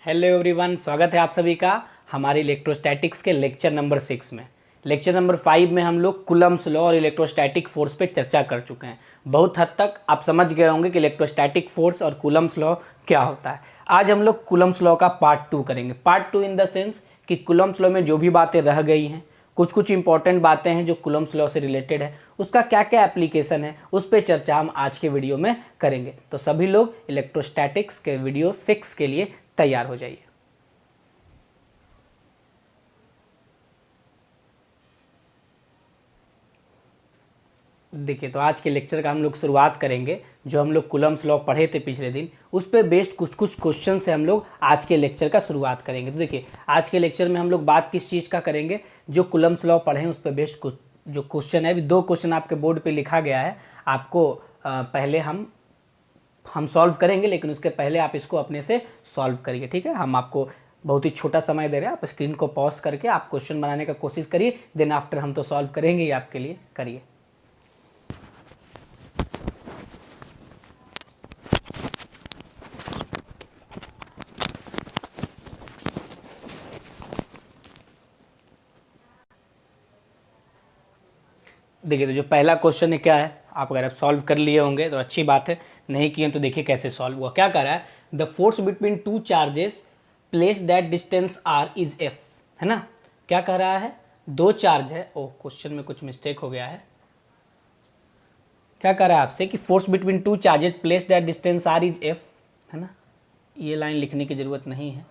Hello everyone, स्वागत है आप सभी का हमारे इलेक्ट्रोस्टैटिक्स के लेक्चर नंबर 6 में। लेक्चर नंबर 5 में हम लोग कूलम्ब्स लॉ और इलेक्ट्रोस्टैटिक फोर्स पे चर्चा कर चुके हैं। बहुत हद तक आप समझ गए होंगे कि इलेक्ट्रोस्टैटिक फोर्स और कूलम्ब्स लॉ क्या होता है। आज हम लोग कूलम्ब्स लॉ का पार्ट 2 करेंगे। पार्ट 2 इन द सेंस कि कूलम्ब्स लॉ में जो भी बातें रह गई हैं, कुछ इंपॉर्टेंट बातें हैं जो कूलम्ब्स लॉ से रिलेटेड है, उसका क्या क्या एप्लीकेशन है, उस पर चर्चा हम आज के वीडियो में करेंगे। तो सभी लोग इलेक्ट्रोस्टैटिक्स के वीडियो 6 के लिए तैयार हो जाइए। देखिए, तो आज के लेक्चर का हम लोग शुरुआत करेंगे। जो हम लोग कूलम्ब्स लॉ पढ़े थे पिछले दिन, उस पर बेस्ड कुछ क्वेश्चन से हम लोग आज के लेक्चर का शुरुआत करेंगे। तो देखिए, आज के लेक्चर में हम लोग बात किस चीज़ का करेंगे, जो कूलम्ब्स लॉ पढ़े हैं उस पर बेस्ड जो क्वेश्चन है। अभी 2 क्वेश्चन आपके बोर्ड पे लिखा गया है, आपको पहले हम सॉल्व करेंगे, लेकिन उसके पहले आप इसको अपने से सॉल्व करिए, ठीक है। हम आपको बहुत ही छोटा समय दे रहे हैं, आप स्क्रीन को पॉज करके आप क्वेश्चन बनाने का कोशिश करिए, देन आफ्टर हम तो सॉल्व करेंगे ही आपके लिए। करिए। देखिए, तो जो पहला क्वेश्चन है क्या है, आप अगर आप सॉल्व कर लिए होंगे तो अच्छी बात है, नहीं किए तो देखिए कैसे सॉल्व हुआ। क्या कर रहा है, the force between two charges place that distance r is F, है ना। क्या कह रहा है, 2 चार्ज है। ओह, क्वेश्चन में कुछ मिस्टेक हो गया है। क्या कह रहा है आपसे कि force between two charges place that distance r is F, है ना। ये लाइन लिखने की जरूरत नहीं है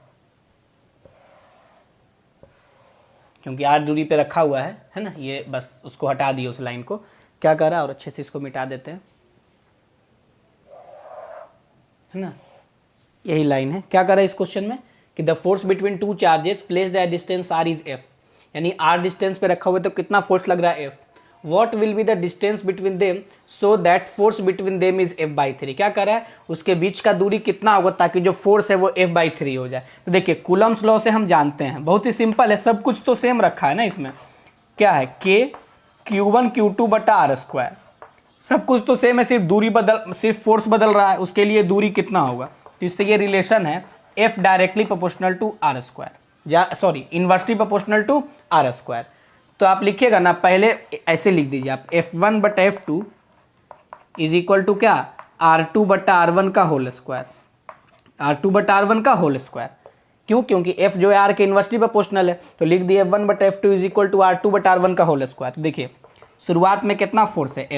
क्योंकि आर दूरी पे रखा हुआ है ना। ये बस उसको हटा दिए उस लाइन को। क्या कर रहा है, और अच्छे से इसको मिटा देते हैं, है ना। यही लाइन है। क्या कर रहा है इस क्वेश्चन में कि the force between two charges place that distance r is F, यानी आर डिस्टेंस पे रखा हुआ है तो कितना फोर्स लग रहा है, F. What will be the distance between them so that force between them is f/3। क्या कर रहा है, उसके बीच का दूरी कितना होगा ताकि जो फोर्स है वो f/3 हो जाए। तो देखिए, कूलम्ब्स लॉ से हम जानते हैं, बहुत ही सिंपल है, सब कुछ तो सेम रखा है ना इसमें। क्या है, k q1 q2 बटा आर स्क्वायर, सब कुछ तो सेम है, सिर्फ दूरी बदल, सिर्फ फोर्स बदल रहा है, उसके लिए दूरी कितना होगा। तो इससे ये रिलेशन है f directly proportional to r square, inversely proportional to r square. तो आप लिखिएगा ना, पहले ऐसे लिख दीजिए आप, F1 बटा F2 इज इक्वल टू क्या, R2 बटा R1 का होल स्क्वायर, R2 बटा R1 का होल स्क्वायर। क्यों, क्योंकि F जो है R के इन्वर्सली प्रोपोर्शनल है, तो लिख दिए F1 बटा F2 is equal to R2 बटा R1 का होल स्क्वायर। तो देखिए, शुरुआत में कितना फोर्स है,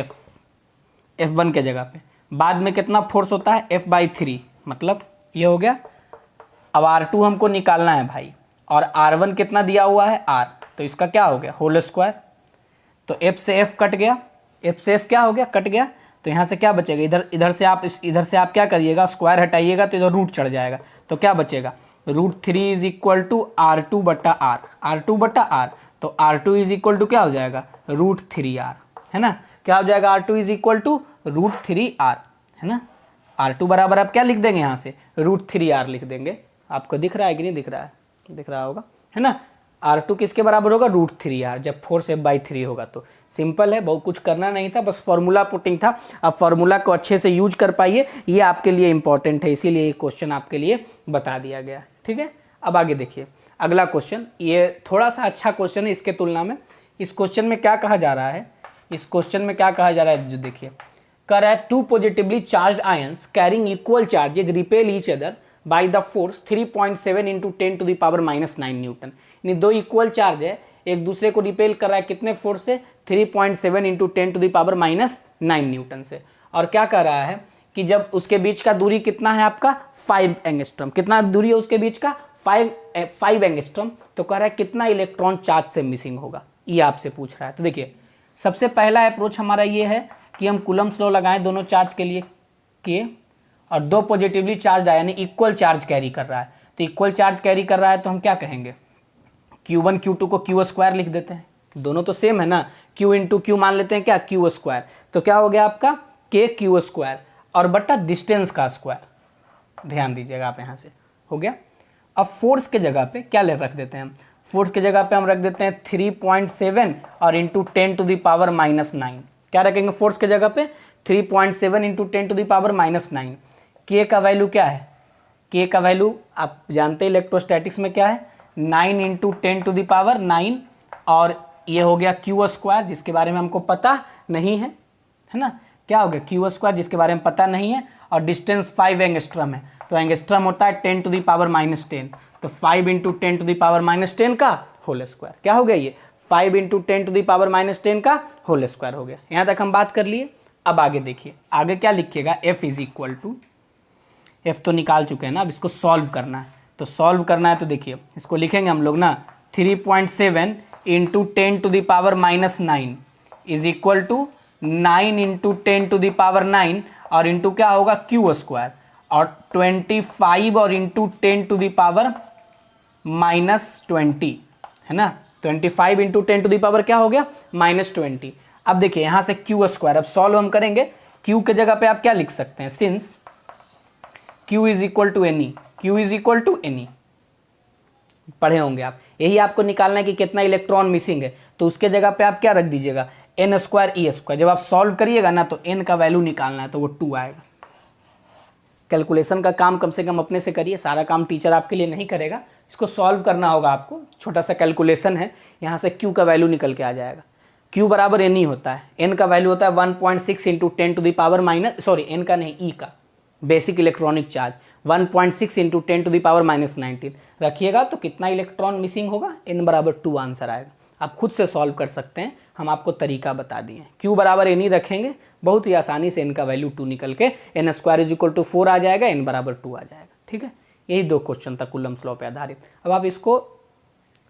F1 के जगह पे, बाद में कितना फोर्स होता है, F/3, मतलब ये हो गया। अब R2 हमको निकालना है भाई, और R1 कितना दिया हुआ है, R, तो इसका क्या हो गया, होल स्क्वायर। तो F से F कट गया, F से F क्या हो गया, कट गया। तो यहाँ से क्या बचेगा, इधर से आप क्या करिएगा, स्क्वायर हटाइएगा तो इधर रूट चढ़ जाएगा। तो क्या बचेगा, √3 इज इक्वल टू R2 बटा आर, R2 बटा आर। तो R2 इज इक्वल टू क्या हो जाएगा, √3R, है ना। क्या हो जाएगा, R2 is equal to √3R, है ना। R2 बराबर आप क्या लिख देंगे, यहाँ से √3R लिख देंगे। आपको दिख रहा है कि नहीं दिख रहा है, दिख रहा होगा, है ना। R2 किसके बराबर होगा, √3R, जब फोर्स f/3 होगा। तो सिंपल है, बहुत कुछ करना नहीं था, बस फॉर्मूला पुटिंग था। अब फॉर्मूला को अच्छे से यूज कर पाइए, ये आपके लिए इंपॉर्टेंट है, इसीलिए ये क्वेश्चन आपके लिए बता दिया गया, ठीक है। अब आगे देखिए, अगला क्वेश्चन, ये थोड़ा सा अच्छा क्वेश्चन है इसके तुलना में। इस क्वेश्चन में क्या कहा जा रहा है, इस क्वेश्चन में क्या कहा जा रहा है, जो देखिए, कर है 2 positively charge ions carrying equal charges repel each other by the force 3.7 into 10⁻⁹ Newton. यानी 2 इक्वल चार्ज है, एक दूसरे को रिपेल कर रहा है कितने फोर्स से, 3.7 इंटू 10⁻⁹ न्यूटन से। और क्या कर रहा है कि जब उसके बीच का दूरी कितना है आपका, 5 एंगस्ट्रॉम, कितना दूरी है उसके बीच का, 5 एंगस्ट्रॉम। तो कह रहा है कितना इलेक्ट्रॉन चार्ज से मिसिंग होगा, ये आपसे पूछ रहा है। तो देखिए, सबसे पहला अप्रोच हमारा ये है कि हम कूलम्ब्स लॉ लगाएं दोनों चार्ज के लिए, के, और 2 पॉजिटिवली चार्ज आया, यानी इक्वल चार्ज कैरी कर रहा है। तो इक्वल चार्ज कैरी कर रहा है तो हम क्या कहेंगे, Q1 Q2 को Q स्क्वायर लिख देते हैं, दोनों तो सेम है ना, Q इंटू Q मान लेते हैं क्या, Q स्क्वायर। तो क्या हो गया आपका, K Q स्क्वायर और बटा डिस्टेंस का स्क्वायर, ध्यान दीजिएगा आप, यहाँ से हो गया। अब फोर्स के जगह पे क्या रख देते हैं हम, फोर्स के जगह पे हम रख देते हैं 3.7 और इंटू 10⁻⁹। क्या रखेंगे फोर्स के जगह पे, 3.7 इंटू 10⁻⁹। K का वैल्यू क्या है, के का वैल्यू आप जानते हैं इलेक्ट्रोस्टैटिक्स में क्या है, 9 इंटू 10⁹ 9, और ये हो गया क्यू स्क्वायर जिसके बारे में हमको पता नहीं है ना, क्या हो गया क्यू स्क्वायर जिसके बारे में पता नहीं है, और डिस्टेंस 5 एंगस्ट्रम है, तो एंगस्ट्रम होता है 10⁻⁻10, तो 5 इंटू 10⁻⁻10 का होल स्क्वायर, क्या हो गया ये 5 इंटू 10⁻⁻10 का होल स्क्वायर हो गया। यहाँ तक हम बात कर लिए। अब आगे देखिए, आगे क्या लिखिएगा, f is equal to, F तो निकाल चुके हैं ना, अब इसको सॉल्व करना है, तो सॉल्व करना है तो देखिए इसको लिखेंगे हम लोग ना 3.7 into 10⁻⁻9 is equal to 9 into 10⁻9 और इंटू क्या होगा क्यू स्क्वायर, और 25 और इंटू 10⁻⁻20 है ना, 25 इंटू 10 क्या हो गया -20। अब देखिए यहाँ से क्यू स्क्वायर, अब सॉल्व हम करेंगे, क्यू के जगह पे आप क्या लिख सकते हैं, since Q is equal to n e, Q is equal to n e, पढ़े होंगे आप, यही आपको निकालना है कि कितना इलेक्ट्रॉन मिसिंग है, तो उसके जगह पे आप क्या रख दीजिएगा n स्क्वायर ई स्क्वायर, जब आप सॉल्व करिएगा ना तो n का वैल्यू निकालना है तो वो 2 आएगा। कैलकुलेशन का काम कम से कम अपने से करिए, सारा काम टीचर आपके लिए नहीं करेगा, इसको सॉल्व करना होगा आपको, छोटा सा कैलकुलेशन है, यहाँ से Q का वैल्यू निकल के आ जाएगा। Q बराबर एन ही होता है, n का वैल्यू होता है 1.6 इंटू 10⁻⁻, का नहीं, E का बेसिक इलेक्ट्रॉनिक चार्ज 1.6 इंटू 10⁻⁻19 रखिएगा, तो कितना इलेक्ट्रॉन मिसिंग होगा, n बराबर 2 आंसर आएगा। आप खुद से सॉल्व कर सकते हैं, हम आपको तरीका बता दिए। Q बराबर n ही रखेंगे, बहुत ही आसानी से n का वैल्यू 2 निकल के n square is equal to 4 आ जाएगा, n बराबर 2 आ जाएगा। ठीक है, यही 2 क्वेश्चन था कूलम्स लॉ पे आधारित। अब आप इसको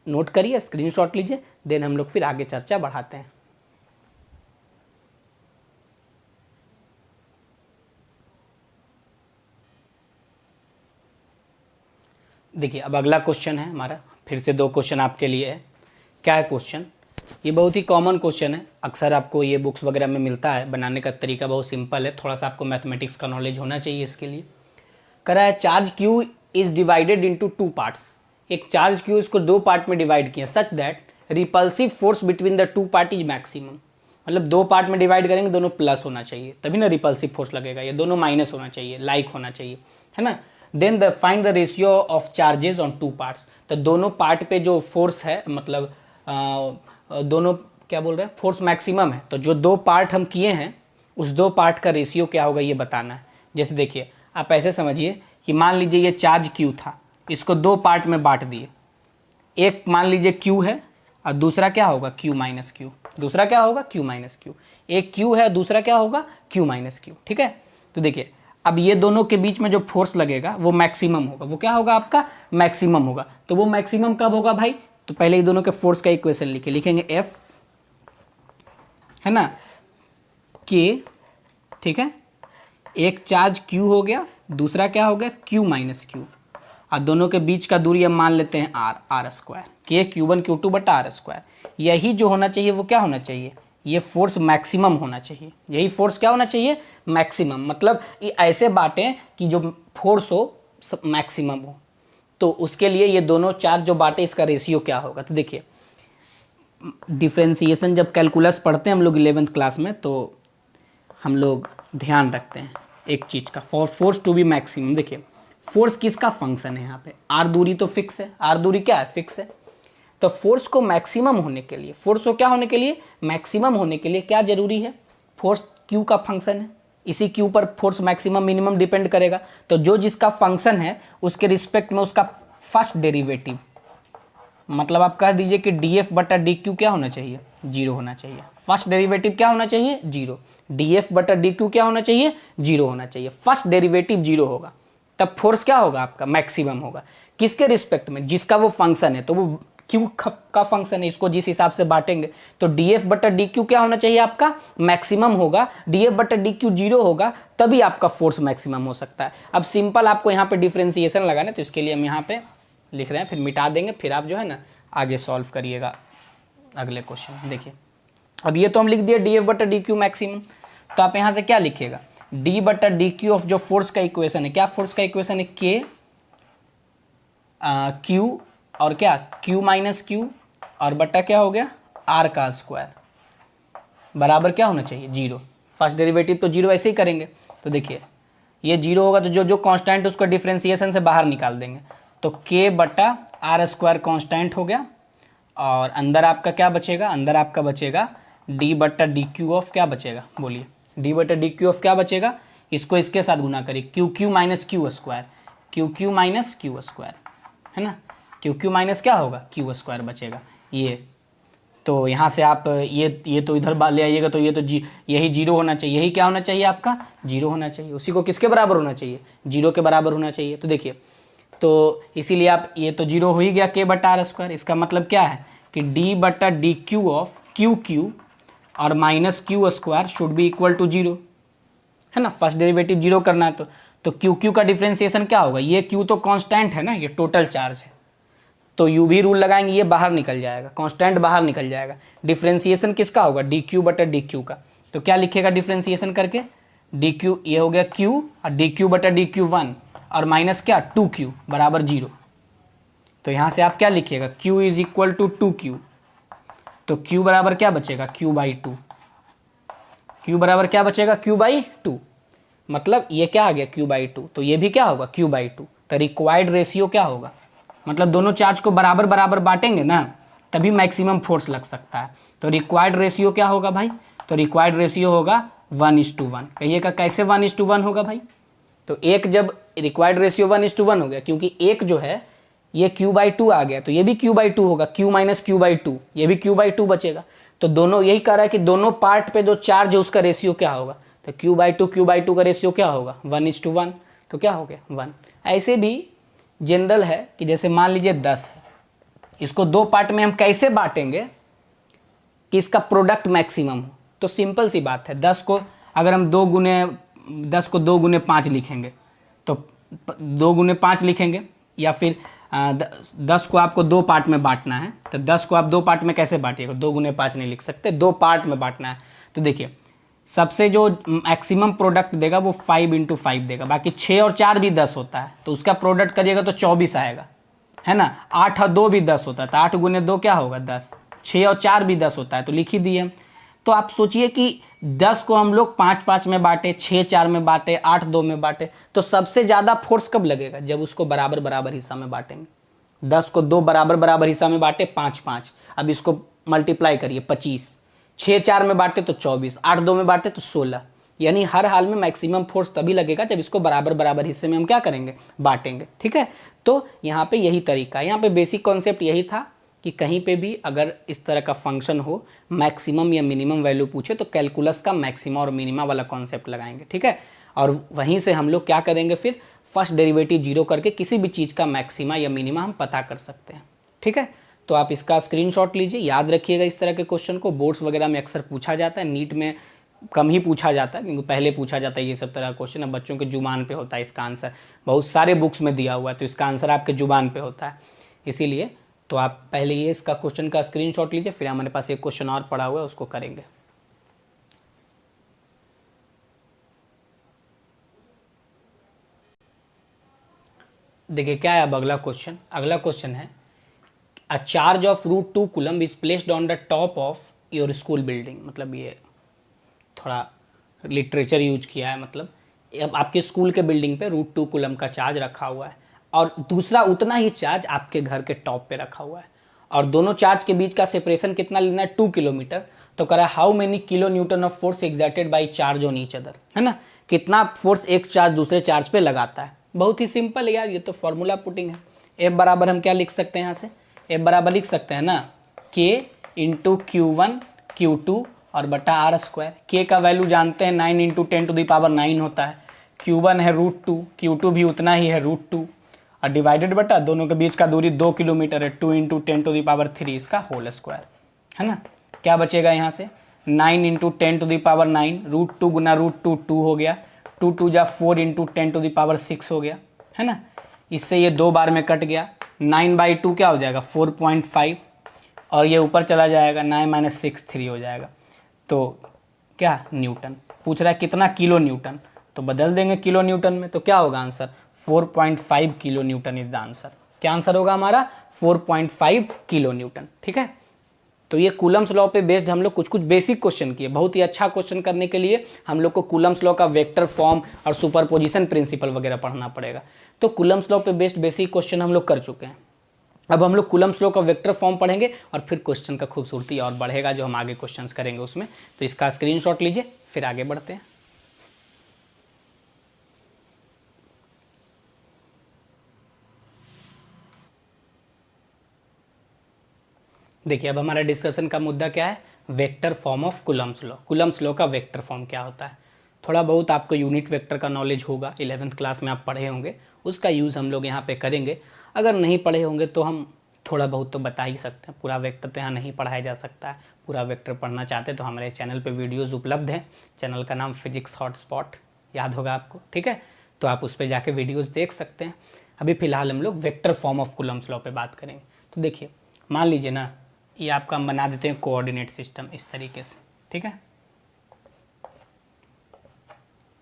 नोट करिए, स्क्रीनशॉट लीजिए, देन हम लोग फिर आगे चर्चा बढ़ाते हैं। देखिए अब अगला क्वेश्चन है हमारा, फिर से 2 क्वेश्चन आपके लिए है। क्या है क्वेश्चन, ये बहुत ही कॉमन क्वेश्चन है, अक्सर आपको ये बुक्स वगैरह में मिलता है, बनाने का तरीका बहुत सिंपल है, थोड़ा सा आपको मैथमेटिक्स का नॉलेज होना चाहिए इसके लिए। करा है charge Q is divided into 2 parts, एक चार्ज Q इसको 2 पार्ट में डिवाइड किया, such that repulsive force between the 2 part is maximum, मतलब 2 पार्ट में डिवाइड करेंगे, दोनों प्लस होना चाहिए तभी ना रिपल्सिव फोर्स लगेगा, ये दोनों माइनस होना चाहिए, लाइक होना चाहिए, है ना। Then the find the ratio of charges on 2 parts, तो दोनों पार्ट पे जो फोर्स है, मतलब दोनों क्या बोल रहे हैं, फोर्स मैक्सिमम है, तो जो 2 पार्ट हम किए हैं उस 2 पार्ट का रेशियो क्या होगा ये बताना है। जैसे देखिए आप ऐसे समझिए कि मान लीजिए ये चार्ज Q था, इसको 2 पार्ट में बांट दिए, एक मान लीजिए Q है और दूसरा क्या होगा Q माइनस Q, दूसरा क्या होगा Q माइनस Q, एक Q है दूसरा क्या होगा Q माइनस Q। ठीक है, तो देखिए अब ये दोनों के बीच में जो फोर्स लगेगा वो मैक्सिमम होगा, वो क्या होगा आपका मैक्सिमम होगा। तो वो मैक्सिमम कब होगा भाई, तो पहले ये दोनों के फोर्स का इक्वेशन लिखेंगे F है ना K, ठीक है, एक चार्ज Q हो गया, दूसरा क्या हो गया Q माइनस Q, और दोनों के बीच का दूरी हम मान लेते हैं R square, K Q1 Q2 बटा R स्क्वायर। यही जो होना चाहिए वो क्या होना चाहिए, ये फोर्स मैक्सिमम होना चाहिए, यही फोर्स क्या होना चाहिए मैक्सिमम, मतलब ये ऐसे बांटें कि जो फोर्स हो मैक्सिमम हो, तो उसके लिए ये दोनों चार्ज जो बांटे इसका रेशियो क्या होगा। तो देखिए डिफ्रेंसिएशन जब कैलकुलस पढ़ते हैं हम लोग 11th क्लास में, तो हम लोग ध्यान रखते हैं एक चीज़ का, for force to be maximum. देखिए फोर्स किसका फंक्शन है, यहाँ पे R दूरी तो फिक्स है, R दूरी क्या है फिक्स है, तो फोर्स को मैक्सिमम होने के लिए, फोर्स को क्या होने के लिए मैक्सिमम होने के लिए क्या जरूरी है, फोर्स Q का फंक्शन है, इसी Q पर फोर्स मैक्सिमम मिनिमम डिपेंड करेगा, तो जो जिसका फंक्शन है उसके रिस्पेक्ट में उसका फर्स्ट डेरिवेटिव, मतलब आप कह दीजिए कि df बटा dq क्या होना चाहिए 0 होना चाहिए, फर्स्ट डेरिवेटिव क्या होना चाहिए 0, df बटा dq क्या होना चाहिए 0 होना चाहिए, फर्स्ट डेरिवेटिव 0 होगा तब फोर्स क्या होगा आपका मैक्सिमम होगा, किसके रिस्पेक्ट में, जिसका वो फंक्शन है, तो वो Q का फंक्शन है, इसको जिस हिसाब से बांटेंगे तो df बटा dq क्या होना चाहिए आपका मैक्सिमम होगा, df बटा dq 0 होगा, तभी आपका फोर्स मैक्सिमम हो सकता है। अब सिंपल आपको यहाँ पे डिफ्रेंसिएशन लगाना है, तो इसके लिए हम यहाँ पे लिख रहे हैं, फिर मिटा देंगे, फिर आप जो है ना आगे सॉल्व करिएगा अगले क्वेश्चन। देखिए अब ये तो हम लिख दिए df बटा dq मैक्सिमम, तो आप यहाँ से क्या लिखिएगा d बटा dq ऑफ जो फोर्स का इक्वेशन है, क्या फोर्स का इक्वेशन है k q और क्या q माइनस q और बटा क्या हो गया r का स्क्वायर बराबर क्या होना चाहिए 0, फर्स्ट डेरिवेटिव तो 0 ऐसे ही करेंगे। तो देखिए ये जीरो होगा तो जो जो कांस्टेंट उसको डिफ्रेंसिएशन से बाहर निकाल देंगे, तो k बटा आर स्क्वायर कांस्टेंट हो गया, और अंदर आपका क्या बचेगा, अंदर आपका बचेगा d बटा डी क्यू ऑफ, क्या बचेगा बोलिए, d बटा डी क्यू ऑफ क्या बचेगा, इसको इसके साथ गुना करिए, Q Q minus q square, Q Q minus q square, है ना, क्यू क्यू माइनस क्या होगा, क्यू स्क्वायर बचेगा ये। तो यहाँ से आप ये तो इधर ले आइएगा, तो ये तो यही जीरो होना चाहिए, यही क्या होना चाहिए आपका, जीरो होना चाहिए, उसी को किसके बराबर होना चाहिए, जीरो के बराबर होना चाहिए। तो देखिए, तो इसीलिए आप ये तो जीरो हो ही गया k बटा आर स्क्वायर, इसका मतलब क्या है कि d बटा d q of q q और minus q square should be equal to zero, है ना, फर्स्ट डेरिवेटिव जीरो करना है तो क्यू क्यू का डिफ्रेंसिएशन क्या होगा, ये क्यू तो कांस्टेंट है ना, ये टोटल चार्ज है, तो यू भी रूल लगाएंगे, ये बाहर निकल जाएगा, कांस्टेंट बाहर निकल जाएगा, डिफ्रेंसिएशन किसका होगा, डी क्यू बटा डी क्यू का, तो क्या लिखेगा डिफ्रेंसिएशन करके, डी क्यू ये हो गया क्यू और डी क्यू बटा डी क्यू 1 और माइनस क्या 2q बराबर जीरो। तो यहाँ से आप क्या लिखिएगा, q is equal to 2q, तो q बराबर क्या बचेगा, q बाई 2, q बराबर क्या बचेगा, q बाई 2, मतलब ये क्या आ गया q बाई 2, तो ये भी क्या होगा q बाई 2, तो रिक्वायर्ड रेशियो क्या होगा, मतलब दोनों चार्ज को बराबर बराबर बांटेंगे ना तभी मैक्सिमम फोर्स लग सकता है। तो रिक्वायर्ड रेशियो क्या होगा भाई, तो रिक्वायर्ड रेशियो होगा 1:1। कहिएगा कैसे 1:1 होगा भाई, तो एक जब रिक्वायर्ड रेशियो 1:1 हो गया, क्योंकि एक जो है ये q बाई 2 आ गया, तो ये भी q बाई 2 होगा, q माइनस q बाई 2, ये भी q बाई 2 बचेगा। तो दोनों यही कह रहा है कि दोनों पार्ट पे जो चार्ज है उसका रेशियो क्या होगा, तो q बाई 2 का रेशियो क्या होगा 1:1, तो क्या हो गया 1। ऐसे भी जनरल है कि जैसे मान लीजिए 10 है, इसको दो पार्ट में हम कैसे बांटेंगे कि इसका प्रोडक्ट मैक्सिमम हो, तो सिंपल सी बात है, 10 को अगर हम 2 गुने 5 लिखेंगे तो 2 गुने 5 लिखेंगे, या फिर 10 को आपको दो पार्ट में बांटना है, तो 10 को आप दो पार्ट में कैसे बांटिएगा, 2 गुने 5 नहीं लिख सकते, दो पार्ट में बांटना है। तो देखिए सबसे जो मैक्सिमम प्रोडक्ट देगा वो 5 × 5 देगा, बाकी 6 और 4 भी 10 होता है, तो उसका प्रोडक्ट करिएगा तो 24 आएगा, है ना, 8 और 2 भी 10 होता है, तो 8 गुने 2 क्या होगा 10, 6 और 4 भी 10 होता है, तो लिख ही दिए हम। तो आप सोचिए कि 10 को हम लोग 5-5 में बांटे, 6-4 में बांटे, 8-2 में बांटे, तो सबसे ज़्यादा फोर्स कब लगेगा, जब उसको बराबर बराबर हिस्सा में बांटेंगे। 10 को 2 बराबर बराबर हिस्सा में बांटे 5-5, अब इसको मल्टीप्लाई करिए 25, 6-4 में बांटे तो 24, 8-2 में बांटे तो 16, यानी हर हाल में मैक्सिमम फोर्स तभी लगेगा जब इसको बराबर बराबर हिस्से में हम क्या करेंगे, बांटेंगे। ठीक है, तो यहाँ पे यही तरीका है, यहाँ पे बेसिक कॉन्सेप्ट यही था कि कहीं पे भी अगर इस तरह का फंक्शन हो, मैक्सिमम या मिनिमम वैल्यू पूछे, तो कैलकुलस का मैक्सिमा और मिनिमा वाला कॉन्सेप्ट लगाएंगे। ठीक है, और वहीं से हम लोग क्या करेंगे, फिर फर्स्ट डेरिवेटिव जीरो करके किसी भी चीज़ का मैक्सिमा या मिनिमा हम पता कर सकते हैं। ठीक है, तो आप इसका स्क्रीनशॉट लीजिए, याद रखिएगा इस तरह के क्वेश्चन को, बोर्ड्स वगैरह में अक्सर पूछा जाता है, नीट में कम ही पूछा जाता है, क्योंकि पहले पूछा जाता है ये सब तरह का क्वेश्चन, अब बच्चों के जुबान पे होता है इसका आंसर, बहुत सारे बुक्स में दिया हुआ है, तो इसका आंसर आपके जुबान पे होता है, इसीलिए तो आप पहले ये इसका क्वेश्चन का स्क्रीनशॉट लीजिए, फिर हमारे पास एक क्वेश्चन और पड़ा हुआ है उसको करेंगे। देखिए क्या है अब अगला क्वेश्चन, अगला क्वेश्चन है a charge of √2 coulomb is placed on the top of your school building, मतलब ये थोड़ा लिटरेचर यूज किया है, मतलब अब आपके स्कूल के बिल्डिंग पे √2 कूलम का चार्ज रखा हुआ है, और दूसरा उतना ही चार्ज आपके घर के टॉप पे रखा हुआ है, और दोनों चार्ज के बीच का सेपरेशन कितना लेना है 2 किलोमीटर। तो कह रहा है how many kilo Newton of force exerted by charge on each other, है ना, कितना फोर्स एक चार्ज दूसरे चार्ज पे लगाता है। बहुत ही सिंपल है यार, ये तो फॉर्मूला पुटिंग है। F बराबर हम क्या लिख सकते हैं, यहाँ से F बराबर लिख सकते हैं ना K × Q1 Q2 और बटा R स्क्वायर। K का वैल्यू जानते हैं 9 × 10⁹ होता है, Q1 है √2, Q2 भी उतना ही है √2, और डिवाइडेड बटा दोनों के बीच का दूरी 2 किलोमीटर है, 2 × 10⁻³ इसका होल स्क्वायर, है ना। क्या बचेगा यहाँ से 9 × 10⁹, √2 गुना √2 2 हो गया, 2 2 जा 4 × 10⁻6 हो गया, है ना। इससे ये 2 बार में कट गया, 9/2 क्या हो जाएगा 4.5, और ये ऊपर चला जाएगा 9 - 6 3 हो जाएगा। तो क्या न्यूटन पूछ रहा है, कितना किलो न्यूटन, तो बदल देंगे किलो न्यूटन में, तो क्या होगा answer 4.5 kilo Newton is the answer. क्या आंसर होगा हमारा 4.5 किलो न्यूटन। ठीक है, तो ये कूलम्स लॉ पे बेस्ड हम लोग कुछ कुछ बेसिक क्वेश्चन किए। बहुत ही अच्छा क्वेश्चन करने के लिए हम लोग को कूलम्स लॉ का वेक्टर फॉर्म और सुपरपोजिशन प्रिंसिपल वगैरह पढ़ना पड़ेगा। तो कूलम्स लॉ पे बेस्ड बेसिक क्वेश्चन हम लोग कर चुके हैं। अब हम लोग कूलम्स लॉ का वेक्टर फॉर्म पढ़ेंगे और फिर क्वेश्चन का खूबसूरती और बढ़ेगा जो हम आगे क्वेश्चंस करेंगे उसमें। तो इसका स्क्रीनशॉट लीजिए, फिर आगे बढ़ते हैं। देखिए अब हमारा डिस्कशन का मुद्दा क्या है, vector form of Coulomb's law. Coulomb's law का वेक्टर फॉर्म क्या होता है। थोड़ा बहुत आपको यूनिट वेक्टर का नॉलेज होगा, 11th क्लास में आप पढ़े होंगे, उसका यूज़ हम लोग यहाँ पे करेंगे। अगर नहीं पढ़े होंगे तो हम थोड़ा बहुत तो बता ही सकते हैं। पूरा वेक्टर तो यहाँ नहीं पढ़ाया जा सकता है। पूरा वेक्टर पढ़ना चाहते हैं तो हमारे चैनल पे वीडियोस उपलब्ध हैं। चैनल का नाम फिजिक्स हॉटस्पॉट, याद होगा आपको, ठीक है। तो आप उस पर जाके वीडियोस देख सकते हैं। अभी फ़िलहाल हम लोग vector form of Coulomb's law पे बात करेंगे। तो देखिए मान लीजिए ना, ये आपका हम बना देते हैं कोऑर्डिनेट सिस्टम इस तरीके से, ठीक है।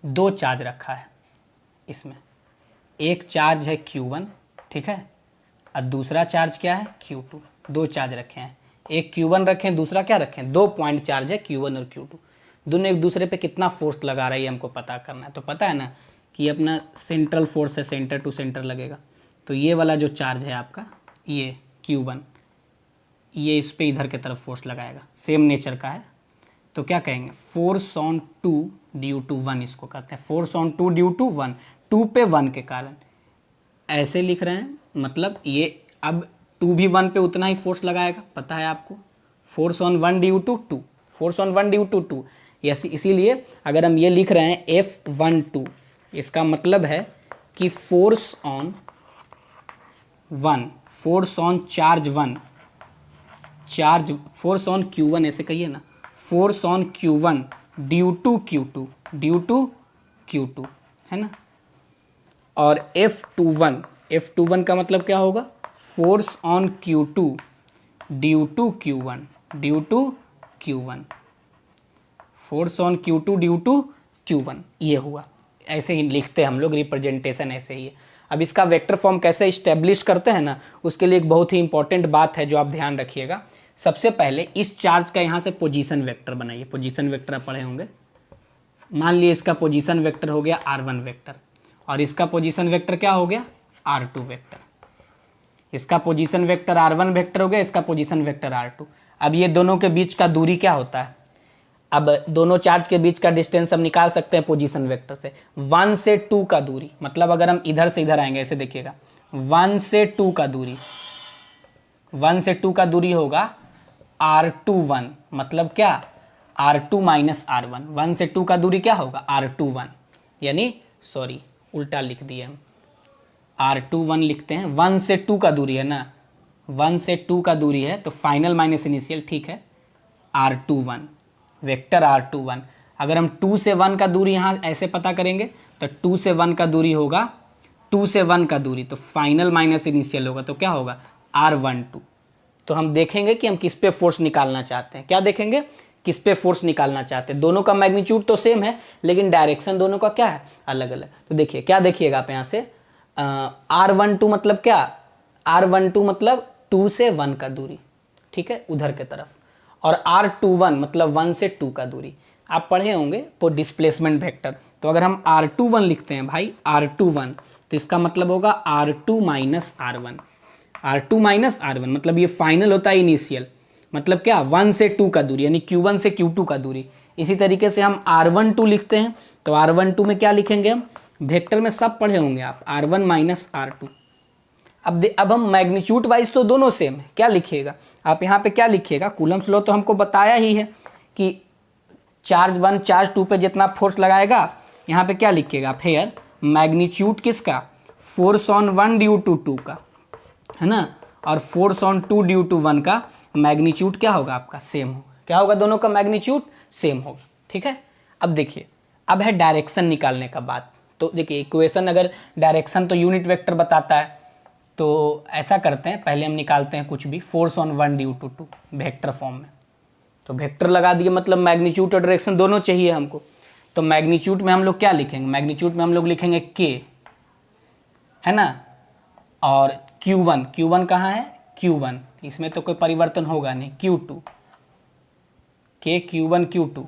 दो चार्ज रखा है इसमें, एक चार्ज है Q1, ठीक है, और दूसरा चार्ज क्या है Q2। दो चार्ज रखे हैं, एक Q1 रखें, दूसरा क्या रखें, 2 पॉइंट चार्ज है Q1 और Q2। दोनों एक दूसरे पे कितना फोर्स लगा रहा है ये हमको पता करना है। तो पता है ना कि अपना सेंट्रल फोर्स है, सेंटर टू सेंटर लगेगा। तो ये वाला जो चार्ज है आपका, ये Q1, ये इस पे इधर की तरफ फोर्स लगाएगा, सेम नेचर का है। तो क्या कहेंगे, फोर्स ऑन 2 ड्यू टू 1 इसको कहते हैं। फोर्स ऑन 2 ड्यू टू 1, 2 पे 1 के कारण ऐसे लिख रहे हैं, मतलब ये अब 2 भी 1 पे उतना ही फोर्स लगाएगा, पता है आपको। Force on 1 due to 2, force on 1 due to 2, इसीलिए अगर हम ये लिख रहे हैं F12, इसका मतलब है कि force on 1, force on charge 1, charge force on Q1 ऐसे कहिए ना, force on Q1 due to Q2, due to Q2, है ना। और F21 का मतलब क्या होगा, force on Q2 due to Q1, due to Q1, force on Q2 due to Q1, ये हुआ। ऐसे ही लिखते हैं हम लोग, रिप्रेजेंटेशन ऐसे ही है। अब इसका वेक्टर फॉर्म कैसे इस्टेब्लिश करते हैं ना, उसके लिए एक बहुत ही इंपॉर्टेंट बात है जो आप ध्यान रखिएगा। सबसे पहले इस चार्ज का यहाँ से पोजीशन वेक्टर बनाइए। पोजीशन वेक्टर आप पढ़े होंगे। मान लिए इसका पोजीशन वेक्टर हो गया R1 वेक्टर, और इसका पोजीशन वेक्टर क्या हो गया, R2 वेक्टर। इसका पोजीशन वेक्टर R1 वेक्टर हो गया, इसका पोजीशन वेक्टर R2। अब ये दोनों के बीच का दूरी क्या होता है, अब दोनों चार्ज के बीच का डिस्टेंस हम निकाल सकते हैं पोजीशन वेक्टर से। 1 से 2 का दूरी, मतलब अगर हम इधर से इधर आएंगे, ऐसे देखिएगा, 1 से 2 का दूरी, 1 से 2 का दूरी होगा R21, मतलब क्या, R2 माइनस R1। 1 से 2 का दूरी क्या होगा, R21, यानी सॉरी उल्टा लिख दिए हम, R21 लिखते हैं। 1 से 2 का दूरी है ना, 1 से 2 का दूरी है, तो फाइनल माइनस इनिशियल, ठीक है, R21 वेक्टर R21। अगर हम 2 से 1 का दूरी यहाँ ऐसे पता करेंगे तो 2 से 1 का दूरी होगा, 2 से 1 का दूरी, तो फाइनल माइनस इनिशियल होगा, तो क्या होगा, R12। तो हम देखेंगे कि हम किस पे फोर्स निकालना चाहते हैं। क्या देखेंगे, किस पे फोर्स निकालना चाहते हैं। दोनों का मैग्नीट्यूड तो सेम है, लेकिन डायरेक्शन दोनों का क्या है, अलग अलग। तो देखिए क्या देखिएगा आप यहाँ से, R12 मतलब क्या, R12 मतलब 2 से 1 का दूरी, ठीक है, उधर के तरफ। और R21 मतलब 1 से 2 का दूरी। आप पढ़े होंगे तो डिस्प्लेसमेंट वेक्टर। तो अगर हम R21 लिखते हैं भाई, R21, तो इसका मतलब होगा R2 minus R1। R2 minus R1 मतलब ये फाइनल होता है इनिशियल, मतलब क्या, 1 से 2 का दूरी, यानी Q1 से Q2 का दूरी। इसी तरीके से हम R12 लिखते हैं, तो R12 में क्या लिखेंगे हम, वेक्टर में सब पढ़े होंगे आप, R1 माइनस R2। अब हम मैग्नीट्यूड वाइज तो दोनों सेम है, क्या लिखिएगा आप यहाँ पे, क्या लिखिएगा, कूलम्स लॉ तो हमको बताया ही है कि चार्ज 1 चार्ज 2 पे जितना फोर्स लगाएगा, यहाँ पे क्या लिखिएगा, फिर मैग्नीट्यूड किसका, फोर्स ऑन 1 ड्यू टू 2 का, है ना, और फोर्स ऑन 2 ड्यू टू 1 का मैग्नीट्यूड क्या होगा आपका, सेम होगा। क्या होगा, दोनों का मैग्नीट्यूड सेम होगा, ठीक है। अब देखिए, अब है डायरेक्शन निकालने का बात। तो देखिए इक्वेशन, अगर डायरेक्शन तो यूनिट वेक्टर बताता है, तो ऐसा करते हैं, पहले हम निकालते हैं कुछ भी, force on 1 due to 2 vector form में। तो वेक्टर लगा दिए, मतलब मैग्नीट्यूड और डायरेक्शन दोनों चाहिए हमको। तो मैग्नीट्यूड में हम लोग क्या लिखेंगे, मैग्नीट्यूड में हम लोग लिखेंगे K, है ना, और Q1 कहाँ है, Q1, इसमें तो कोई परिवर्तन होगा नहीं, Q2, के Q1 Q2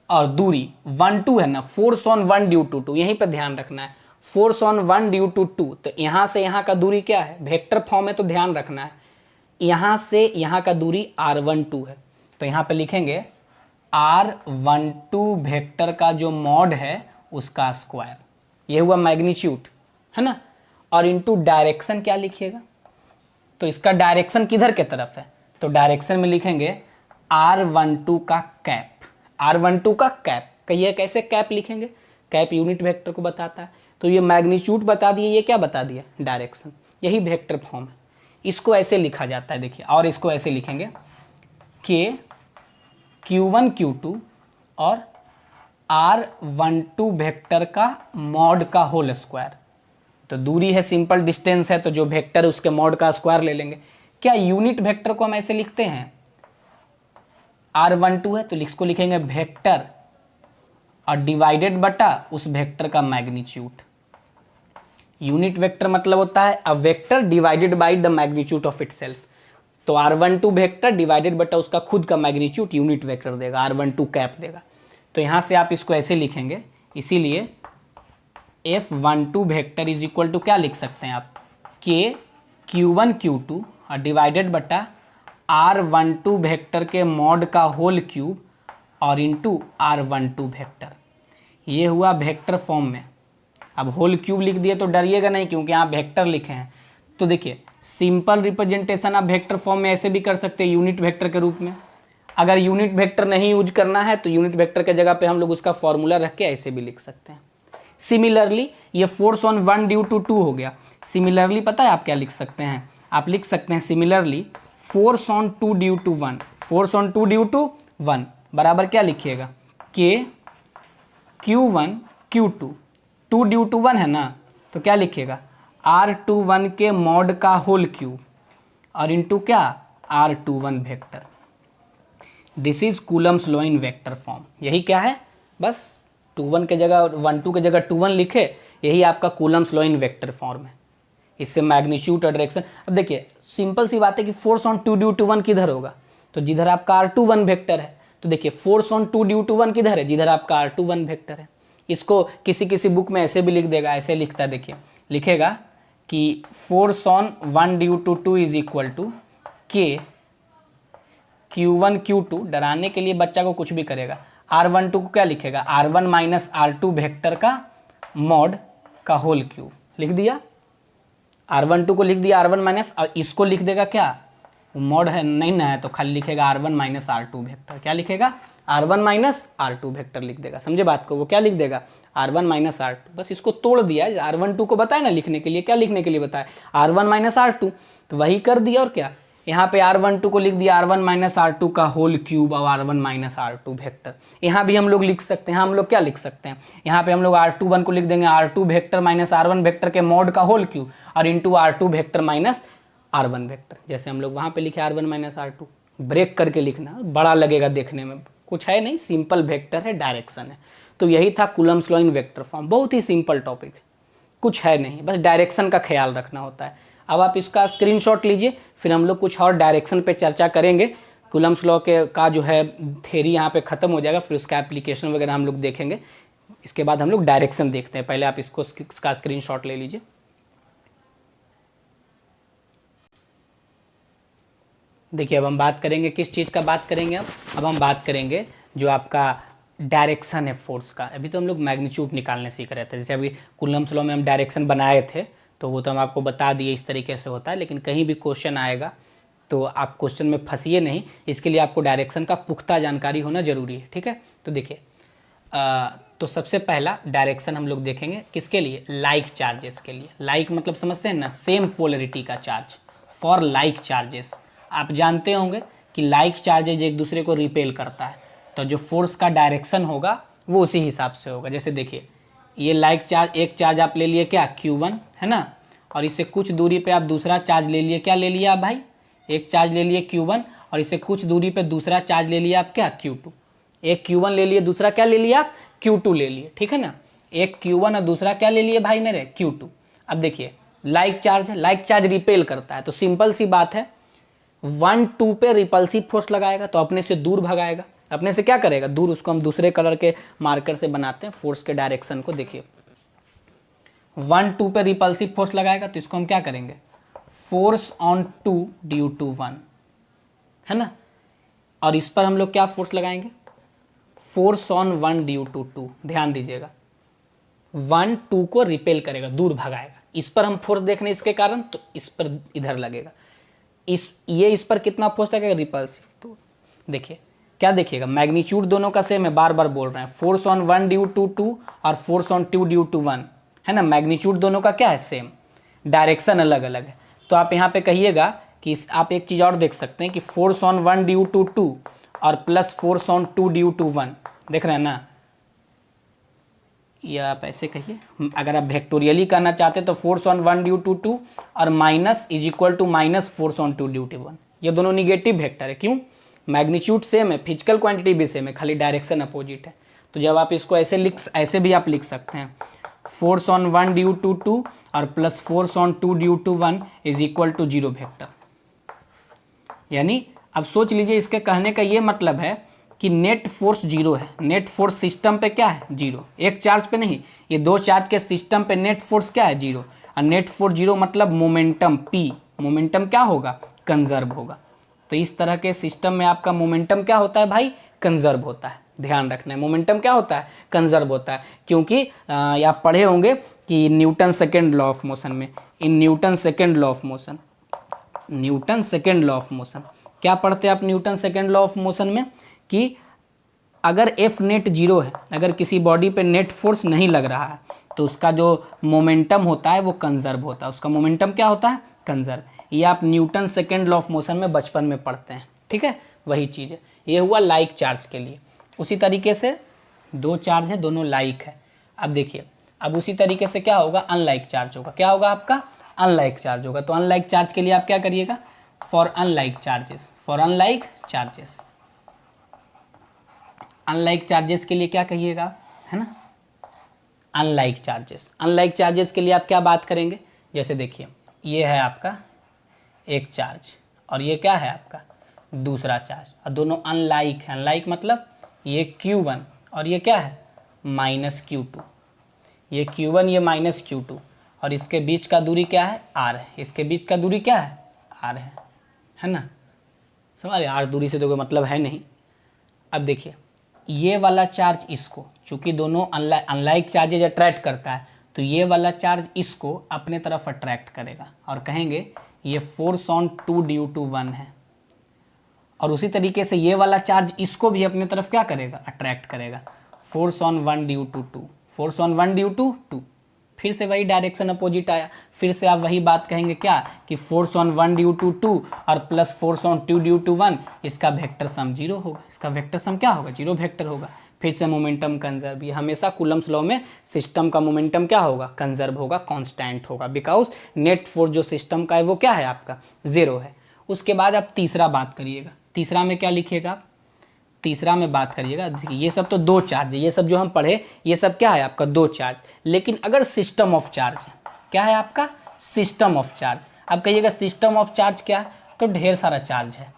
और दूरी 1 2 है ना, फोर्स ऑन 1 ड्यू टू 2, यहीं पे ध्यान रखना है, फोर्स ऑन 1 ड्यू टू 2, तो यहाँ से यहाँ का दूरी क्या है, वेक्टर फॉर्म में तो ध्यान रखना है, यहाँ से यहाँ का दूरी r12 है, तो यहाँ पे लिखेंगे r12 वेक्टर का जो मॉड है उसका स्क्वायर, ये हुआ मैग्नीट्यूड है ना, और इनटू डायरेक्शन क्या लिखिएगा, तो इसका डायरेक्शन किधर के तरफ है, तो डायरेक्शन में लिखेंगे r12 का कैप, r12 का कैप, कहिए कैसे कैप लिखेंगे, कैप यूनिट वेक्टर को बताता है, तो ये मैग्नीट्यूड बता दिए, ये क्या बता दिया, डायरेक्शन, यही वेक्टर फॉर्म है, इसको ऐसे लिखा जाता है, देखिए, और इसको ऐसे लिखेंगे के Q1 Q2 और r12 वेक्टर का मॉड का होल स्क्वायर, तो दूरी है, सिंपल डिस्टेंस है, तो जो वेक्टर उसके मॉड का स्क्वायर ले लेंगे, क्या यूनिट वेक्टर को हम ऐसे लिखते हैं, r12 है तो इसको लिखेंगे वेक्टर और डिवाइडेड बटा उस वेक्टर का मैग्नीट्यूड, यूनिट वेक्टर मतलब होता है a vector divided by the magnitude of itself, तो r12 वेक्टर डिवाइडेड बटा उसका खुद का मैग्नीट्यूड यूनिट वेक्टर देगा, r12 कैप देगा, तो यहाँ से आप इसको ऐसे लिखेंगे, इसीलिए F12 vector is equal to क्या लिख सकते हैं आप, के Q1 Q2 और डिवाइडेड बटा r12 वेक्टर के मॉड का होल क्यूब और इंटू r12 वेक्टर, ये हुआ वेक्टर फॉर्म में, अब होल क्यूब लिख दिए तो डरिएगा नहीं क्योंकि यहाँ वेक्टर लिखे हैं, तो देखिए सिंपल रिप्रेजेंटेशन आप वेक्टर फॉर्म में ऐसे भी कर सकते हैं यूनिट वेक्टर के रूप में, अगर यूनिट वेक्टर नहीं यूज करना है तो यूनिट वेक्टर के जगह पे हम लोग उसका फॉर्मूला रख के ऐसे भी लिख सकते हैं। सिमिलरली ये फोर्स ऑन 1 ड्यू टू 2 हो गया, सिमिलरली पता है आप क्या लिख सकते हैं, आप लिख सकते हैं similarly force on 2 due to 1, force on 2 due to 1 बराबर क्या लिखिएगा, के Q1 Q2, 2 ड्यू टू 1 है ना, तो क्या लिखिएगा r21 के मॉड का होल क्यूब और इंटू क्या r21 vector, this is Coulomb's law in vector form, यही क्या है, बस 21 के जगह 12 के जगह 21 लिखे, यही आपका Coulomb's law in vector form है, इससे मैग्नीट्यूड और डायरेक्शन, अब देखिए सिंपल सी बात है कि फोर्स ऑन 2 ड्यू टू 1 किधर होगा, तो जिधर आपका r21 वेक्टर है, तो देखिए फोर्स ऑन 2 ड्यू टू 1 किधर है, जिधर आपका r21 वेक्टर है, इसको किसी किसी बुक में ऐसे भी लिख देगा, ऐसे लिखता है, देखिए लिखेगा कि force on 1 due to 2 is equal to k Q1 Q2, डराने के लिए बच्चा को कुछ भी करेगा, r12 को क्या लिखेगा, r1 माइनस r2 वेक्टर का मॉड का होल क्यूब, लिख दिया, r12 को लिख दिया r1 माइनस, और इसको लिख देगा क्या, मॉड है नहीं ना है तो खाली लिखेगा r1 माइनस r2 वेक्टर, क्या लिखेगा r1 माइनस r2 वेक्टर लिख देगा, समझे बात को, वो क्या लिख देगा r1 माइनस r2, बस इसको तोड़ दिया, r12 को बताया ना लिखने के लिए, क्या लिखने के लिए बताया r1 माइनस r2, तो वही कर दिया, और क्या यहाँ पे r12 को लिख दिया r1 माइनस r2 का होल क्यूब और r1 माइनस r2 वेक्टर, यहाँ भी हम लोग लिख सकते हैं, हम लोग क्या लिख सकते हैं, यहाँ पे हम लोग r21 को लिख देंगे r2 vector minus r1 vector के मॉड का होल क्यूब और into r2 vector minus r1 vector, जैसे हम लोग वहाँ पे लिखे r1 माइनस r2, ब्रेक करके लिखना, बड़ा लगेगा देखने में, कुछ है नहीं, सिंपल वेक्टर है, डायरेक्शन है, तो यही था Coulomb's law in vector form, बहुत ही सिंपल टॉपिक है, कुछ है नहीं, बस डायरेक्शन का ख्याल रखना होता है। अब आप इसका स्क्रीनशॉट लीजिए, फिर हम लोग कुछ और डायरेक्शन पे चर्चा करेंगे, कूलम्स लॉ के का जो है थ्योरी यहाँ पे ख़त्म हो जाएगा, फिर उसका एप्लीकेशन वगैरह हम लोग देखेंगे, इसके बाद हम लोग डायरेक्शन देखते हैं, पहले आप इसका स्क्रीनशॉट ले लीजिए। देखिए अब हम बात करेंगे किस चीज़ का बात करेंगे, अब हम बात करेंगे जो आपका डायरेक्शन है फोर्स का, अभी तो हम लोग मैग्नीट्यूड निकालने सीख रहे थे, जैसे अभी कूलम्स लॉ में हम डायरेक्शन बनाए थे तो वो तो हम आपको बता दिए इस तरीके से होता है, लेकिन कहीं भी क्वेश्चन आएगा तो आप क्वेश्चन में फंसिए नहीं, इसके लिए आपको डायरेक्शन का पुख्ता जानकारी होना जरूरी है, ठीक है। तो देखिए तो सबसे पहला डायरेक्शन हम लोग देखेंगे किसके लिए, लाइक चार्जेस के लिए, लाइक मतलब समझते हैं ना, सेम पोलरिटी का चार्ज, फॉर लाइक चार्जेस, आप जानते होंगे कि लाइक चार्जेज एक दूसरे को रिपेल करता है, तो जो फोर्स का डायरेक्शन होगा वो उसी हिसाब से होगा, जैसे देखिए ये लाइक चार्ज, एक चार्ज आप ले लिए क्या Q1 है ना, और इससे कुछ दूरी पे आप दूसरा चार्ज ले लिए, क्या ले लिया आप भाई, एक चार्ज ले लिए Q1 और इससे कुछ दूरी पे दूसरा चार्ज ले लिया आप क्या Q2, एक Q1 ले लिए, दूसरा क्या ले लिया आप Q2 ले लिए, ठीक है ना, एक Q1 और दूसरा क्या ले लिए भाई मेरे Q2। अब देखिए लाइक चार्ज है, लाइक चार्ज रिपेल करता है, तो सिंपल सी बात है 1 2 पे रिपल्सिव फोर्स लगाएगा तो अपने से दूर भगाएगा, अपने से क्या करेगा, दूर। उसको हम दूसरे कलर के मार्कर से बनाते हैं फोर्स के डायरेक्शन को। देखिए 1 2 पे रिपल्सिव फोर्स लगाएगा तो इसको हम क्या करेंगे, फोर्स ऑन 2 ड्यू टू 1, है ना। और इस पर हम लोग क्या फोर्स लगाएंगे, फोर्स ऑन 1 ड्यू टू 2। ध्यान दीजिएगा 1 2 को रिपेल करेगा, दूर भगाएगा। इस पर हम फोर्स देख रहे हैं इसके कारण, तो इस पर इधर लगेगा। इस पर कितना फोर्स लगेगा, रिपल्सिव। तो देखिए क्या देखिएगा, मैग्नीट्यूड दोनों का सेम है, बार बार बोल रहे हैं, फोर्स ऑन 1 ड्यू टू 2 और फोर्स ऑन 2 ड्यू टू 1, है ना। मैग्नीट्यूड दोनों का क्या है, सेम, डायरेक्शन अलग अलग है। तो आप यहाँ पे कहिएगा कि आप एक चीज़ और देख सकते हैं कि फोर्स ऑन 1 ड्यू टू 2 और plus force on 2 due to 1, देख रहे हैं ना। या आप ऐसे कहिए, अगर आप वेक्टोरियली करना चाहते हैं तो फोर्स ऑन 1 ड्यू टू 2 और minus is equal to minus force on 2 due to 1। ये दोनों निगेटिव वेक्टर है, क्यों, मैग्नीट्यूड सेम है, फिजिकल क्वांटिटी भी सेम है, खाली डायरेक्शन अपोजिट है। तो जब आप इसको ऐसे भी आप लिख सकते हैं, फोर्स ऑन 1 ड्यू टू 2 और plus force on 2 due to 1 is equal to 0 vector. यानी अब सोच लीजिए, इसके कहने का ये मतलब है कि नेट फोर्स 0 है। नेट फोर्स सिस्टम पे क्या है, 0। एक चार्ज पे नहीं, ये दो चार्ज के सिस्टम पे नेट फोर्स क्या है, 0। और नेट फोर्स 0 मतलब मोमेंटम P, मोमेंटम क्या होगा, कंजर्व होगा। तो इस तरह के सिस्टम में आपका मोमेंटम क्या होता है भाई, कंजर्व होता है। ध्यान रखना है, मोमेंटम क्या होता है, कंजर्व होता है। क्योंकि आप पढ़े होंगे कि Newton second law of motion में, in Newton second law of motion, Newton second law of motion क्या पढ़ते हैं आप Newton second law of motion में, कि अगर एफ नेट 0 है, अगर किसी बॉडी पे नेट फोर्स नहीं लग रहा है, तो उसका जो मोमेंटम होता है वो कंजर्व होता है। उसका मोमेंटम क्या होता है, कंजर्व। ये आप Newton second law of motion में बचपन में पढ़ते हैं, ठीक है, वही चीज़ है। ये हुआ लाइक चार्ज के लिए। उसी तरीके से दो चार्ज है, दोनों लाइक है। अब देखिए, अब उसी तरीके से क्या होगा, अनलाइक चार्ज होगा। क्या होगा आपका, अनलाइक चार्ज होगा। तो अनलाइक चार्ज के लिए आप क्या करिएगा, for unlike charges, for unlike charges, unlike charges के लिए क्या कहिएगा, है ना, अनलाइक चार्जेस। अनलाइक चार्जेस के लिए आप क्या बात करेंगे, जैसे देखिए ये है आपका एक चार्ज और ये क्या है आपका दूसरा चार्ज, और दोनों अनलाइक है। अनलाइक मतलब ये Q1 और ये क्या है माइनस Q2, ये Q1 ये माइनस Q2, और इसके बीच का दूरी क्या है, R है। इसके बीच का दूरी क्या है, R है ना। समझ, R दूरी से तो कोई मतलब है नहीं। अब देखिए ये वाला चार्ज इसको, चूंकि दोनों अनलाइक चार्जेज अट्रैक्ट करता है, तो ये वाला चार्ज इसको अपने तरफ अट्रैक्ट करेगा और कहेंगे ये फोर्स ऑन 2 ड्यू टू 1 है। और उसी तरीके से ये वाला चार्ज इसको भी अपने तरफ क्या करेगा, अट्रैक्ट करेगा, force on 1 due to 2, force on 1 due to 2। फिर से वही डायरेक्शन अपोजिट आया, फिर से आप वही बात कहेंगे क्या, कि फोर्स ऑन 1 ड्यू टू 2 और plus force on 2 due to 1, इसका वेक्टर सम 0 होगा। इसका वेक्टर सम क्या होगा, 0 वेक्टर होगा। फिर से मोमेंटम कंजर्व। ये हमेशा कूलम्स लॉ में सिस्टम का मोमेंटम क्या होगा, कंजर्व होगा, कांस्टेंट होगा, बिकॉज नेट फोर्स जो सिस्टम का है वो क्या है आपका 0 है। उसके बाद आप तीसरा बात करिएगा, तीसरा में क्या लिखिएगा आप, तीसरा में बात करिएगा। ये सब तो दो चार्ज है, ये सब जो हम पढ़े ये सब क्या है आपका दो चार्ज। लेकिन अगर सिस्टम ऑफ चार्ज है, क्या है आपका सिस्टम ऑफ चार्ज। अब कहिएगा सिस्टम ऑफ चार्ज क्या, तो ढेर सारा चार्ज है,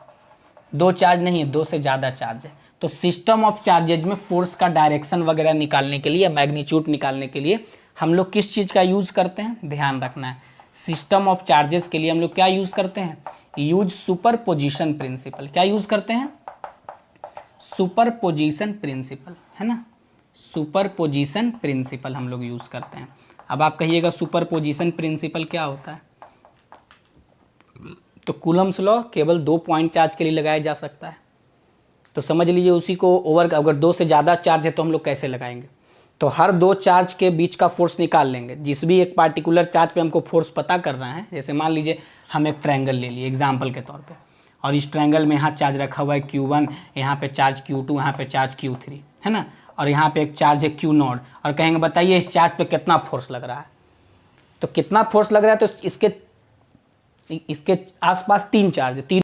दो चार्ज नहीं है, दो से ज़्यादा चार्ज है। तो सिस्टम ऑफ चार्जेज में फोर्स का डायरेक्शन वगैरह निकालने के लिए, मैग्नीट्यूड निकालने के लिए हम लोग किस चीज़ का यूज़ करते हैं, ध्यान रखना है। सिस्टम ऑफ चार्जेस के लिए हम लोग क्या यूज़ करते हैं, यूज सुपरपोजिशन प्रिंसिपल। क्या यूज़ करते हैं, सुपरपोजिशन प्रिंसिपल, है ना, सुपरपोजिशन प्रिंसिपल हम लोग यूज़ करते हैं। अब आप कहिएगा सुपरपोजिशन प्रिंसिपल क्या होता है, तो कूलम्स लॉ केवल 2 पॉइंट चार्ज के लिए लगाया जा सकता है। तो समझ लीजिए उसी को ओवर, अगर 2 से ज़्यादा चार्ज है तो हम लोग कैसे लगाएंगे, तो हर 2 चार्ज के बीच का फोर्स निकाल लेंगे। जिस भी एक पार्टिकुलर चार्ज पे हमको फोर्स पता करना है, जैसे मान लीजिए हम एक ट्रायंगल ले लिए एग्जाम्पल के तौर पे, और इस ट्रायंगल में यहाँ चार्ज रखा हुआ है Q1, यहाँ पे चार्ज Q2, यहाँ पे चार्ज Q3, है ना, और यहाँ पे एक चार्ज है Q0, और कहेंगे बताइए इस चार्ज पे कितना फोर्स लग रहा है। तो कितना फोर्स लग रहा है, तो इसके आसपास 3 चार्ज है।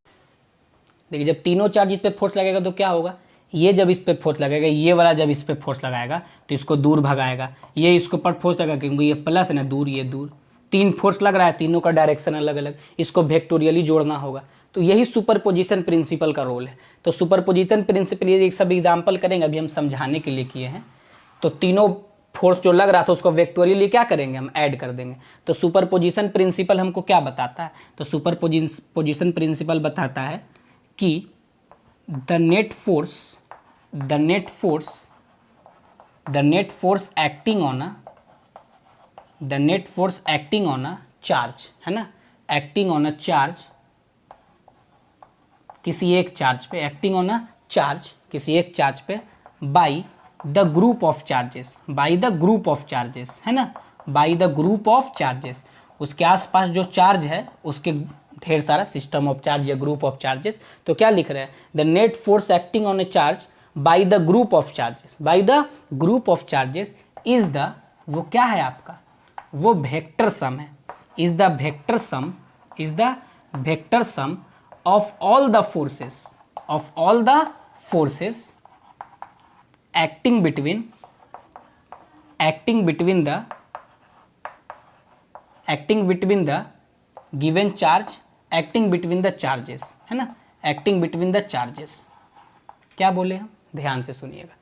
देखिए जब तीनों चार्ज इस पे फोर्स लगेगा तो क्या होगा, ये जब इस पे फोर्स लगेगा, ये वाला जब इस पे फोर्स लगाएगा तो इसको दूर भगाएगा, ये इसको पर फोर्स लगेगा क्योंकि ये प्लस है ना, दूर ये दूर, 3 फोर्स लग रहा है, तीनों का डायरेक्शन अलग अलग, इसको वेक्टोरियली जोड़ना होगा। तो यही सुपरपोजिशन प्रिंसिपल का रोल है। तो सुपरपोजिशन प्रिंसिपल ये सब एग्जाम्पल करेंगे, अभी हम समझाने के लिए किए हैं। तो तीनों फोर्स जो लग रहा था उसको वेक्टोरियली क्या करेंगे, हम ऐड कर देंगे। तो सुपरपोजिशन प्रिंसिपल हमको क्या बताता है, तो सुपरपोजिशन प्रिंसिपल बताता है कि the net force acting on a charge, है ना, एक्टिंग ऑन अ चार्ज, किसी एक चार्ज पे, एक्टिंग ऑन अ चार्ज किसी एक चार्ज पे, by the group of charges, है ना, by the group of charges, उसके आसपास जो चार्ज है उसके ढेर सारा सिस्टम ऑफ चार्ज या ग्रुप ऑफ चार्जेस। तो क्या लिख रहे हैं, the net force acting on A charge by the group of charges, is the, वो क्या है आपका, वो वेक्टर सम है, is the vector some of all the forces acting between the given charge, acting between the charges, है ना, acting between the charges। क्या बोले हम, ध्यान से सुनिएगा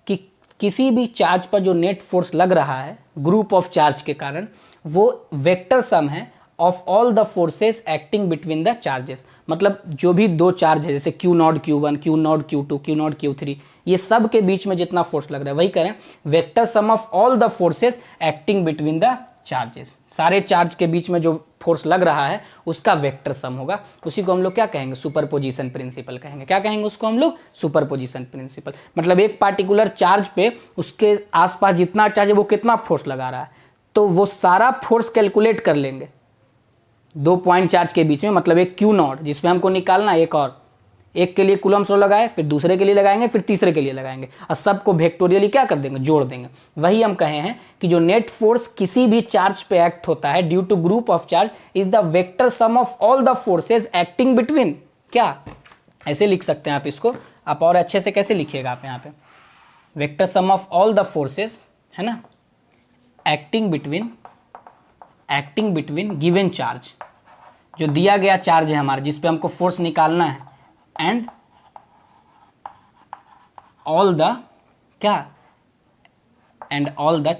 कि किसी भी चार्ज पर जो नेट फोर्स लग रहा है ग्रुप ऑफ चार्ज के कारण, वो वेक्टर सम है of all the forces acting between the charges. मतलब जो भी दो चार्ज है, जैसे Q0 Q1, Q0 Q2, Q0 Q3, ये सब के बीच में जितना फोर्स लग रहा है वही करें vector sum of all the forces acting between the charges. सारे चार्ज के बीच में जो फोर्स लग रहा है उसका वेक्टर सम होगा। उसी को हम लोग क्या कहेंगे, सुपरपोजिशन प्रिंसिपल कहेंगे। क्या कहेंगे उसको हम लोग, सुपरपोजिशन प्रिंसिपल। मतलब एक पार्टिकुलर चार्ज पे उसके आसपास जितना चार्ज है वो कितना फोर्स लगा रहा है, तो वो सारा फोर्स कैलकुलेट कर लेंगे दो पॉइंट चार्ज के बीच में। मतलब एक Q0 जिसमें हमको निकालना, एक और, एक के लिए कूलम्ब लॉ लगाए, फिर दूसरे के लिए लगाएंगे, फिर तीसरे के लिए लगाएंगे, और सबको वेक्टोरियली क्या कर देंगे, जोड़ देंगे। वही हम कहे हैं कि जो नेट फोर्स किसी भी चार्ज पे एक्ट होता है due to group of charge is the vector sum of all the forces acting between, क्या ऐसे लिख सकते हैं आप इसको। आप और अच्छे से कैसे लिखिएगा आप यहाँ पे, vector sum of all the forces, है ना, एक्टिंग बिटवीन गिवन चार्ज, जो दिया गया चार्ज है हमारा जिस पे हमको फोर्स निकालना है, एंड ऑल द क्या, and all the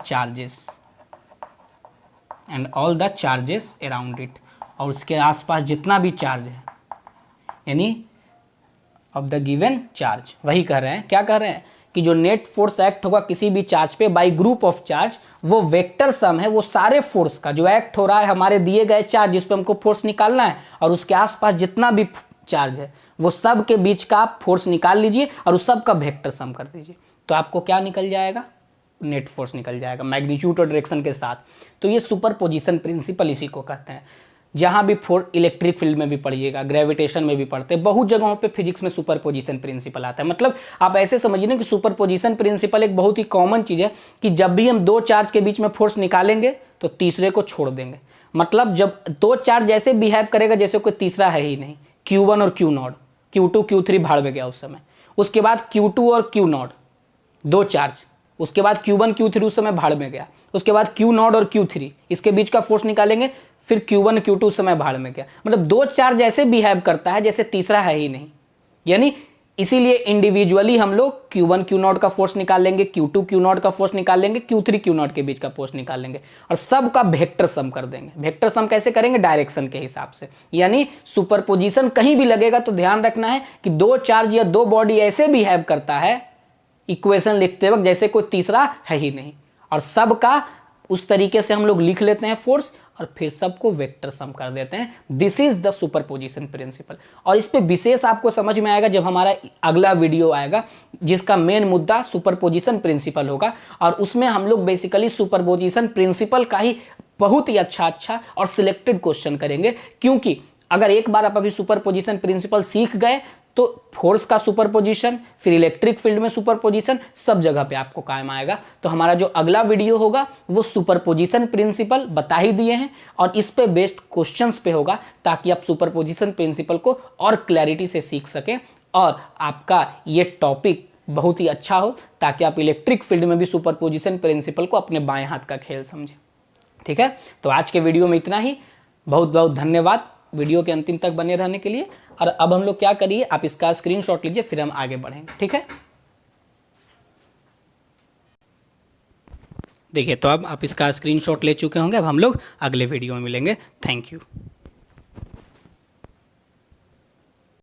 charges around it, और उसके आसपास जितना भी चार्ज है, यानी ऑफ द गिवन चार्ज। वही कह रहे हैं, क्या कह रहे हैं कि जो नेट फोर्स एक्ट होगा किसी भी चार्ज पे बाय ग्रुप ऑफ चार्ज, वो वेक्टर सम है वो सारे फोर्स का जो एक्ट हो रहा है हमारे दिए गए चार्ज जिस पे हमको फोर्स निकालना है, और उसके आसपास जितना भी चार्ज है वो सब के बीच का आप फोर्स निकाल लीजिए और उस सब का वेक्टर सम कर दीजिए। तो आपको क्या निकल जाएगा, नेट फोर्स निकल जाएगा मैग्नीट्यूड और डायरेक्शन के साथ। तो ये सुपरपोजिशन प्रिंसिपल इसी को कहते हैं। जहाँ भी फोर्स, इलेक्ट्रिक फील्ड में भी पढ़िएगा, ग्रेविटेशन में भी पढ़ते हैं, बहुत जगहों पे फिजिक्स में सुपरपोजिशन प्रिंसिपल आता है। मतलब आप ऐसे समझिए ना कि सुपरपोजिशन प्रिंसिपल एक बहुत ही कॉमन चीज़ है कि जब भी हम दो चार्ज के बीच में फोर्स निकालेंगे तो तीसरे को छोड़ देंगे। मतलब जब दो चार्ज ऐसे बिहेव करेगा जैसे कोई तीसरा है ही नहीं, Q1 और Q0, Q2 Q3 भाड़ में गया उस समय, उसके बाद Q2 और Q0 दो चार्ज, उसके बाद Q1 Q3 उस समय भाड़ में गया, उसके बाद Q0 और Q3 इसके बीच का फोर्स निकालेंगे, फिर Q1 Q2 उस समय भाड़ में गया। मतलब दो चार्ज ऐसे बिहेव करता है जैसे तीसरा है ही नहीं। यानी इसीलिए इंडिविजुअली हम लोग Q1 Q0 का फोर्स निकाल लेंगे, Q2 Q0 का फोर्स निकाल लेंगे, Q3 Q0 के बीच का फोर्स निकाल लेंगे और सब का वेक्टर सम कर देंगे। वेक्टर सम कैसे करेंगे, डायरेक्शन के हिसाब से। यानी सुपरपोजिशन कहीं भी लगेगा तो ध्यान रखना है कि दो चार्ज या दो बॉडी ऐसे बिहेव करता है इक्वेशन लिखते वक्त जैसे कोई तीसरा है ही नहीं, और सब का उस तरीके से हम लोग लिख लेते हैं फोर्स और फिर सबको वेक्टर सम कर देते हैं। This is the superposition principle. और इस पे विशेष आपको समझ में आएगा जब हमारा अगला वीडियो आएगा जिसका मेन मुद्दा सुपरपोजिशन प्रिंसिपल होगा, और उसमें हम लोग बेसिकली सुपरपोजिशन प्रिंसिपल का ही बहुत ही अच्छा और सिलेक्टेड क्वेश्चन करेंगे। क्योंकि अगर एक बार आप अभी सुपरपोजिशन प्रिंसिपल सीख गए तो फोर्स का सुपरपोजिशन, फिर इलेक्ट्रिक फील्ड में सुपरपोजिशन, सब जगह पे आपको काम आएगा। तो हमारा जो अगला वीडियो होगा वो सुपरपोजिशन प्रिंसिपल बता ही दिए हैं और इस पे बेस्ड क्वेश्चंस पे होगा, ताकि आप सुपरपोजिशन प्रिंसिपल को और क्लैरिटी से सीख सकें और आपका ये टॉपिक बहुत ही अच्छा हो, ताकि आप इलेक्ट्रिक फील्ड में भी सुपरपोजिशन प्रिंसिपल को अपने बाएं हाथ का खेल समझें। ठीक है, तो आज के वीडियो में इतना ही। बहुत बहुत धन्यवाद वीडियो के अंतिम तक बने रहने के लिए। और अब हम लोग क्या करिए, आप इसका स्क्रीनशॉट लीजिए, फिर हम आगे बढ़ेंगे, ठीक है। देखिए तो अब आप इसका स्क्रीनशॉट ले चुके होंगे, अब हम लोग अगले वीडियो में मिलेंगे। Thank you.